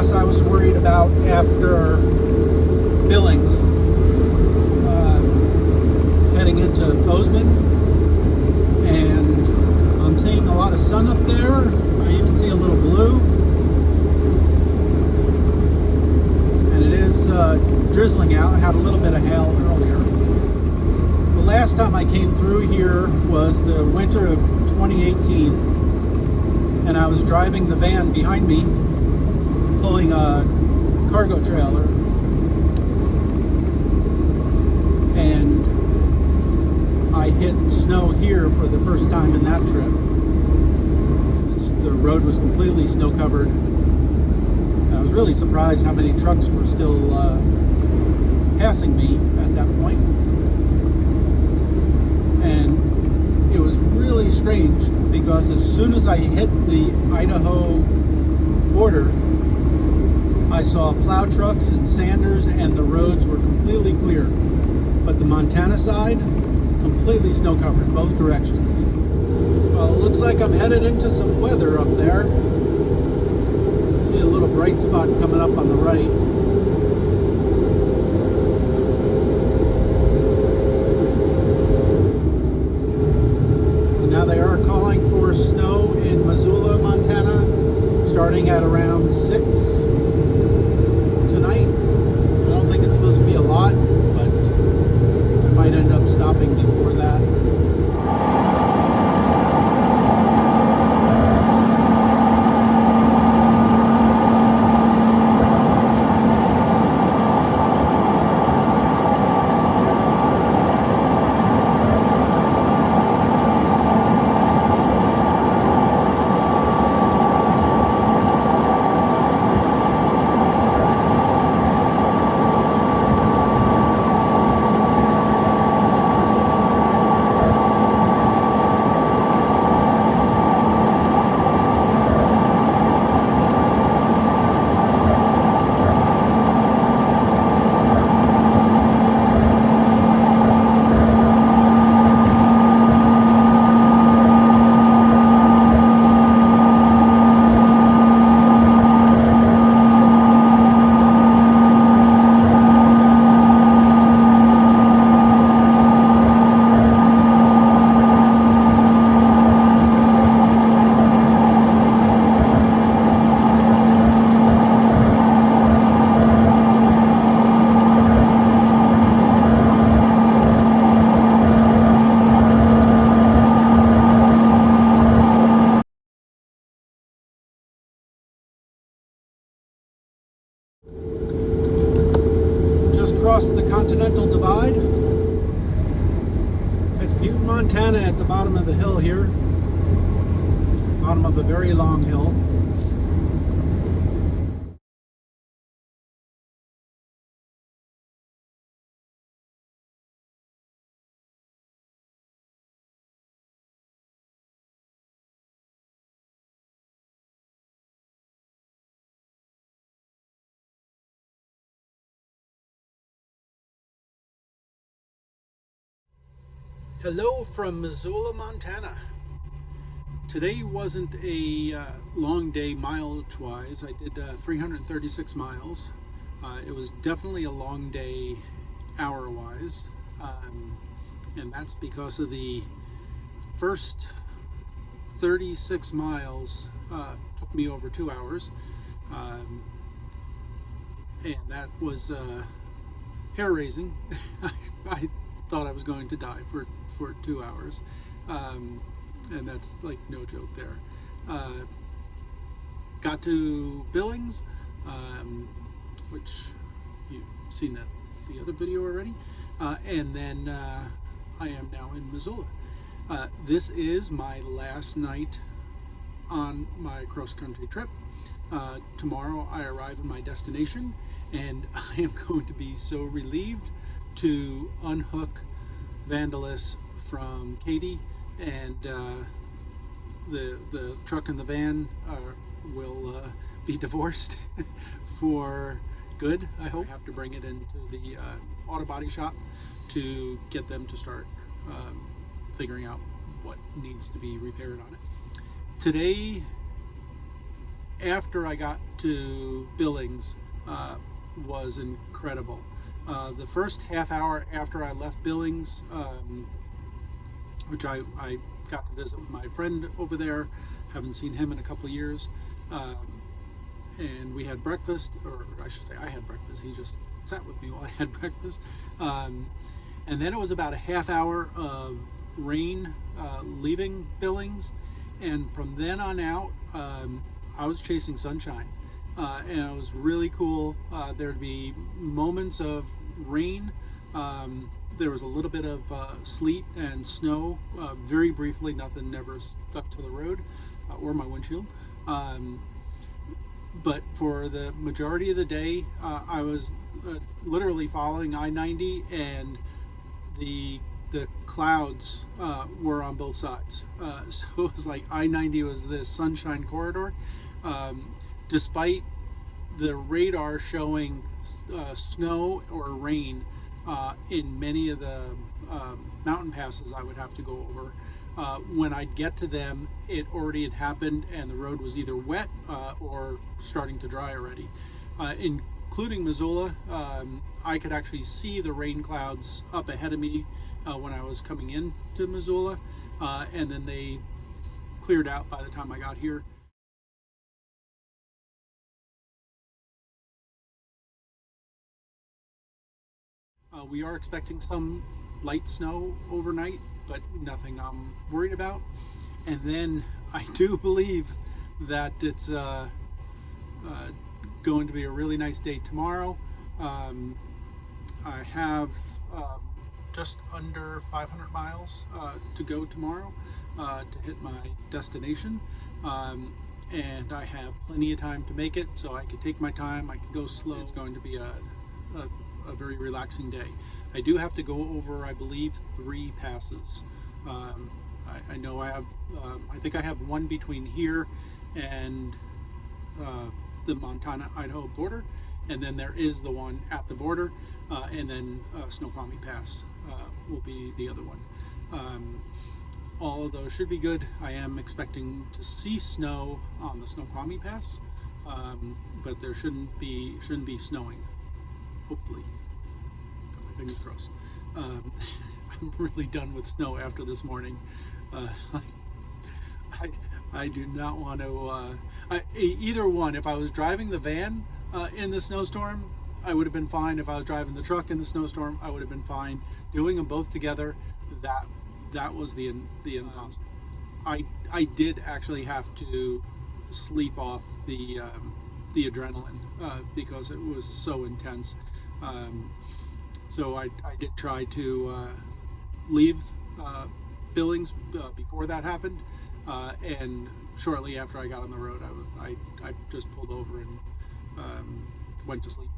pass I was worried about after Billings, heading into Bozeman, and I'm seeing a lot of sun up there. I even see a little blue, and it is drizzling out. I had a little bit of hail earlier. The last time I came through here was the winter of 2018, and I was driving the van behind me, pulling a cargo trailer, and I hit snow here for the first time in that trip. The road was completely snow covered. I was really surprised how many trucks were still passing me at that point. And it was really strange because as soon as I hit the Idaho border, I saw plow trucks and sanders and the roads were completely clear. But the Montana side, completely snow covered, both directions. Well, it looks like I'm headed into some weather up there. See a little bright spot coming up on the right. And now they are calling for snow in Missoula, Montana, starting at around 6 tonight. I don't think it's supposed to be a lot, but I might end up stopping before that. Across the Continental Divide. That's Butte, Montana at the bottom of the hill here. Bottom of a very long hill. Hello from Missoula, Montana. Today wasn't a long day mileage-wise. I did 336 miles. It was definitely a long day hour-wise, and that's because of the first 36 miles took me over 2 hours, and that was hair-raising. I thought I was going to die for 2 hours, and that's like no joke there. Got to Billings, which you've seen that the other video already, and then I am now in Missoula. This is my last night on my cross-country trip. Tomorrow I arrive at my destination, and I am going to be so relieved to unhook Vandalis from Katie, and the truck and the van will be divorced for good, I hope. I have to bring it into the auto body shop to get them to start figuring out what needs to be repaired on it. Today after I got to Billings was incredible. The first half hour after I left Billings, which I got to visit with my friend over there, haven't seen him in a couple of years, and we had breakfast, or I should say I had breakfast, he just sat with me while I had breakfast, and then it was about a half hour of rain leaving Billings, and from then on out I was chasing sunshine, and it was really cool. There'd be moments of rain, there was a little bit of sleet and snow, very briefly, nothing never stuck to the road or my windshield. But for the majority of the day, I was literally following I-90, and the clouds were on both sides. So it was like I-90 was this sunshine corridor. Despite the radar showing snow or rain in many of the mountain passes I would have to go over, when I'd get to them, it already had happened and the road was either wet or starting to dry already. Including Missoula, I could actually see the rain clouds up ahead of me when I was coming into Missoula, and then they cleared out by the time I got here. We are expecting some light snow overnight, but nothing I'm worried about. And then I do believe that it's going to be a really nice day tomorrow. I have just under 500 miles to go tomorrow to hit my destination. And I have plenty of time to make it, so I can take my time, I can go slow. It's going to be a very relaxing day. I do have to go over, I believe, 3 passes. I know I have, I think I have one between here and the Montana-Idaho border, and then there is the one at the border, and then Snoqualmie Pass will be the other one. All of those should be good. I am expecting to see snow on the Snoqualmie Pass, but there shouldn't be snowing. Hopefully, got my fingers crossed. I'm really done with snow after this morning. I do not want to. Either one. If I was driving the van in the snowstorm, I would have been fine. If I was driving the truck in the snowstorm, I would have been fine. Doing them both together, that was the impossible. I did actually have to sleep off the adrenaline because it was so intense. So I did try to leave Billings before that happened, and shortly after I got on the road, I just pulled over and went to sleep.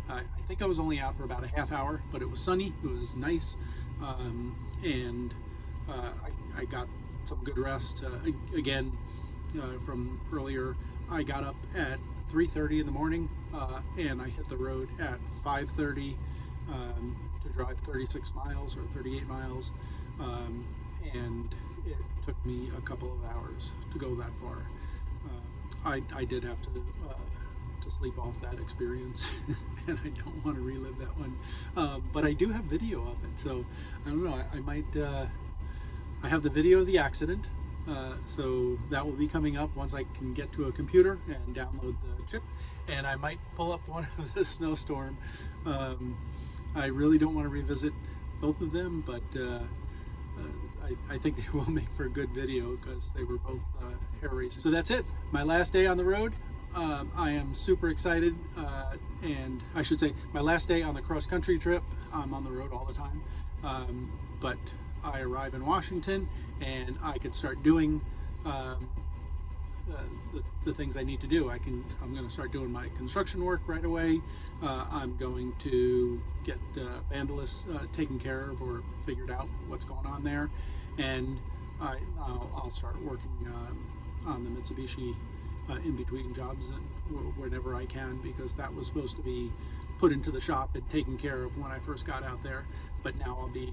I think I was only out for about a half hour, but it was sunny, it was nice, and I got some good rest. Again, from earlier, I got up at 3:30 in the morning, and I hit the road at 5:30 to drive 36 miles or 38 miles, and it took me a couple of hours to go that far. I did have to sleep off that experience, and I don't want to relive that one. But I do have video of it, so I don't know. I might. I have the video of the accident. So that will be coming up once I can get to a computer and download the chip, and I might pull up one of the snowstorm. I really don't want to revisit both of them, but I think they will make for a good video because they were both hair raising. So that's it, my last day on the road. I am super excited, and I should say my last day on the cross-country trip. I'm on the road all the time, but I arrive in Washington and I can start doing the things I need to do. I'm going to start doing my construction work right away. I'm going to get vandalists taken care of or figured out what's going on there, and I'll start working on the Mitsubishi in between jobs and whenever I can, because that was supposed to be put into the shop and taken care of when I first got out there, but now I'll be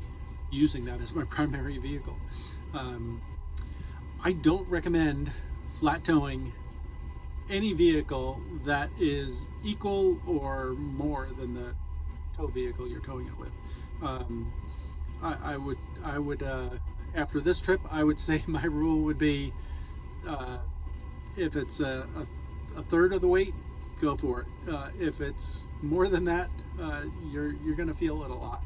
using that as my primary vehicle. I don't recommend flat towing any vehicle that is equal or more than the tow vehicle you're towing it with. I would after this trip, I would say my rule would be, if it's a third of the weight, go for it. If it's more than that, you're going to feel it a lot.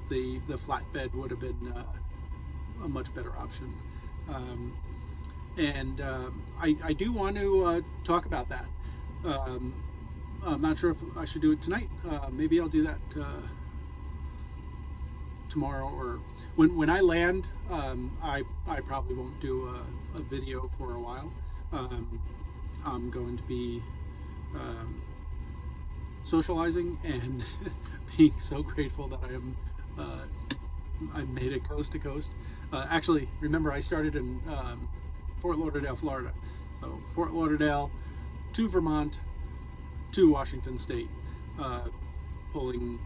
The flatbed would have been a much better option. I do want to talk about that. I'm not sure if I should do it tonight. Maybe I'll do that tomorrow, or when I land. I probably won't do a video for a while. I'm going to be socializing and being so grateful that I made it coast to coast. Actually, remember, I started in Fort Lauderdale, Florida. So Fort Lauderdale to Vermont to Washington State, pulling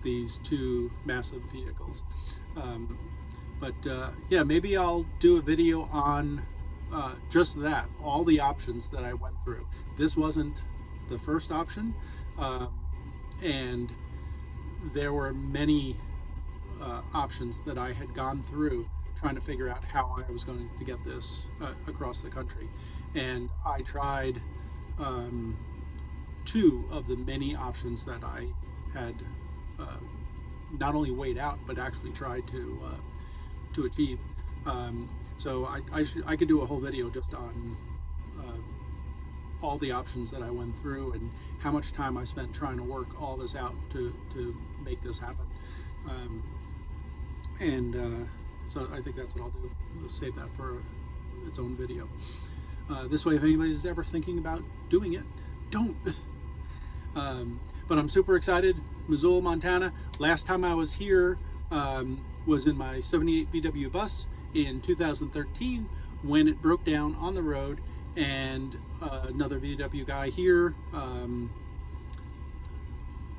these two massive vehicles. Yeah, maybe I'll do a video on just that, all the options that I went through. This wasn't the first option, and there were many options that I had gone through trying to figure out how I was going to get this across the country. And I tried two of the many options that I had not only weighed out, but actually tried to achieve. So I could do a whole video just on all the options that I went through and how much time I spent trying to work all this out to make this happen. So I think that's what I'll do. I'll save that for its own video. This way, if anybody's ever thinking about doing it, don't. But I'm super excited. Missoula, Montana. Last time I was here was in my 78 VW bus in 2013 when it broke down on the road, and another VW guy here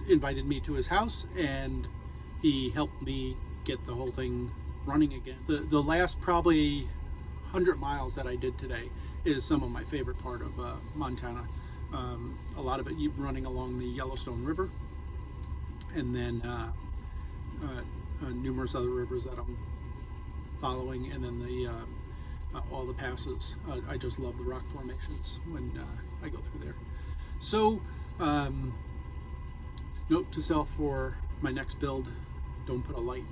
invited me to his house, and he helped me get the whole thing running again. The last probably 100 miles that I did today is some of my favorite part of Montana. A lot of it running along the Yellowstone River, and then numerous other rivers that I'm following, and then all the passes. I just love the rock formations when I go through there. So, note to self for my next build: don't put a light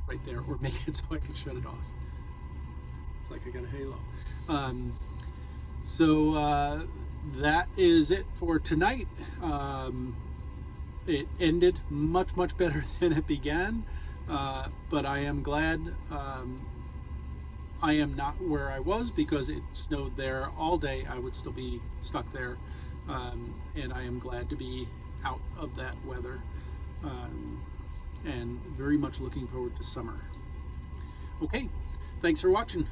right there, or make it so I can shut it off. It's like I got a halo. That is it for tonight. It ended much better than it began, but I am glad I am not where I was, because it snowed there all day. I would still be stuck there, and I am glad to be out of that weather, and very much looking forward to summer. Okay, thanks for watching.